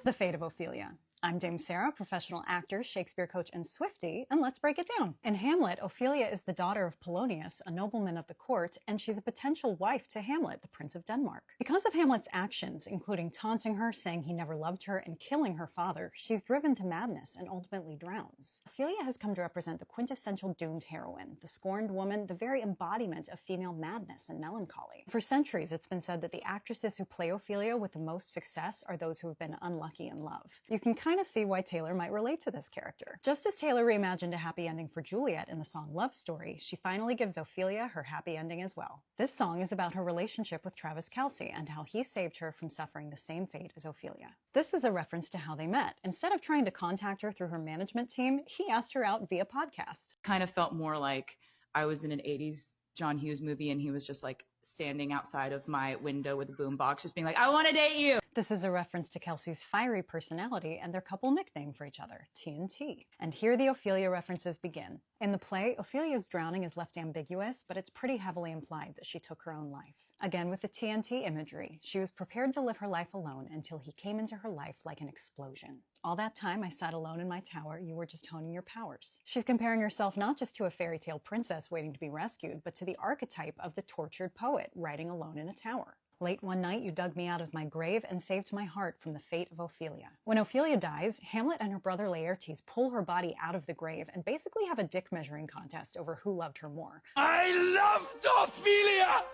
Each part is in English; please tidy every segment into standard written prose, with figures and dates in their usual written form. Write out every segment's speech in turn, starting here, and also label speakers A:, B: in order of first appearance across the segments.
A: The Fate of Ophelia. I'm Dame Sarah, professional actor, Shakespeare coach, and Swiftie, and let's break it down. In Hamlet, Ophelia is the daughter of Polonius, a nobleman of the court, and she's a potential wife to Hamlet, the Prince of Denmark. Because of Hamlet's actions, including taunting her, saying he never loved her, and killing her father, she's driven to madness and ultimately drowns. Ophelia has come to represent the quintessential doomed heroine, the scorned woman, the very embodiment of female madness and melancholy. For centuries, it's been said that the actresses who play Ophelia with the most success are those who have been unlucky in love. You can kind of see why Taylor might relate to this character. Just as Taylor reimagined a happy ending for Juliet in the song Love Story, she finally gives Ophelia her happy ending as well. This song is about her relationship with Travis Kelce and how he saved her from suffering the same fate as Ophelia. This is a reference to how they met. Instead of trying to contact her through her management team, he asked her out via podcast.
B: Kind of felt more like I was in an 80s John Hughes movie and he was just like standing outside of my window with a boombox just being like, I want to date you.
A: This is a reference to Kelce's fiery personality and their couple nickname for each other, TNT. And here the Ophelia references begin. In the play, Ophelia's drowning is left ambiguous, but it's pretty heavily implied that she took her own life. Again, with the TNT imagery, she was prepared to live her life alone until he came into her life like an explosion. All that time I sat alone in my tower, you were just honing your powers. She's comparing herself not just to a fairy tale princess waiting to be rescued, but to the archetype of the tortured poet writing alone in a tower. Late one night, you dug me out of my grave and saved my heart from the fate of Ophelia. When Ophelia dies, Hamlet and her brother Laertes pull her body out of the grave and basically have a dick measuring contest over who loved her more.
C: I loved Ophelia!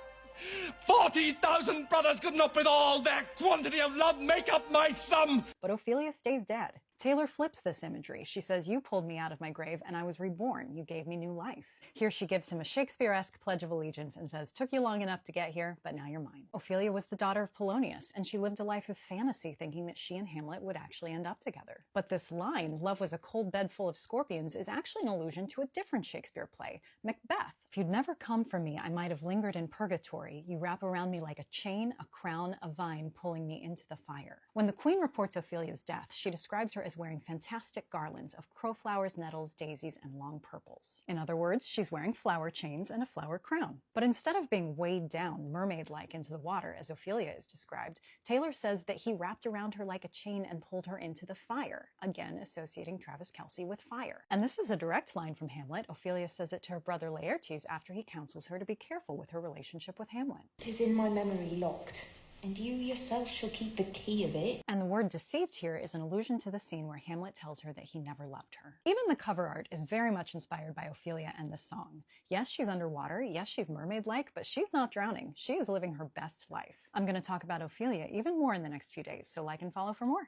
C: 40,000 brothers could not with all their quantity of love make up my sum!
A: But Ophelia stays dead. Taylor flips this imagery. She says, you pulled me out of my grave and I was reborn. You gave me new life. Here she gives him a Shakespeare-esque pledge of allegiance and says, took you long enough to get here, but now you're mine. Ophelia was the daughter of Polonius, and she lived a life of fantasy thinking that she and Hamlet would actually end up together. But this line, love was a cold bed full of scorpions, is actually an allusion to a different Shakespeare play, Macbeth. If you'd never come for me, I might have lingered in purgatory. You wrap around me like a chain, a crown, a vine, pulling me into the fire. When the queen reports Ophelia's death, she describes her as wearing fantastic garlands of crowflowers, nettles, daisies, and long purples. In other words, she's wearing flower chains and a flower crown. But instead of being weighed down, mermaid-like into the water, as Ophelia is described, Taylor says that he wrapped around her like a chain and pulled her into the fire, again associating Travis Kelce with fire. And this is a direct line from Hamlet. Ophelia says it to her brother Laertes after he counsels her to be careful with her relationship with Hamlet.
D: "'Tis in my memory locked, and you yourself shall keep the key of it."
A: And the word deceived here is an allusion to the scene where Hamlet tells her that he never loved her. Even the cover art is very much inspired by Ophelia and the song. Yes, she's underwater. Yes, she's mermaid-like, but she's not drowning. She is living her best life. I'm going to talk about Ophelia even more in the next few days, so like and follow for more.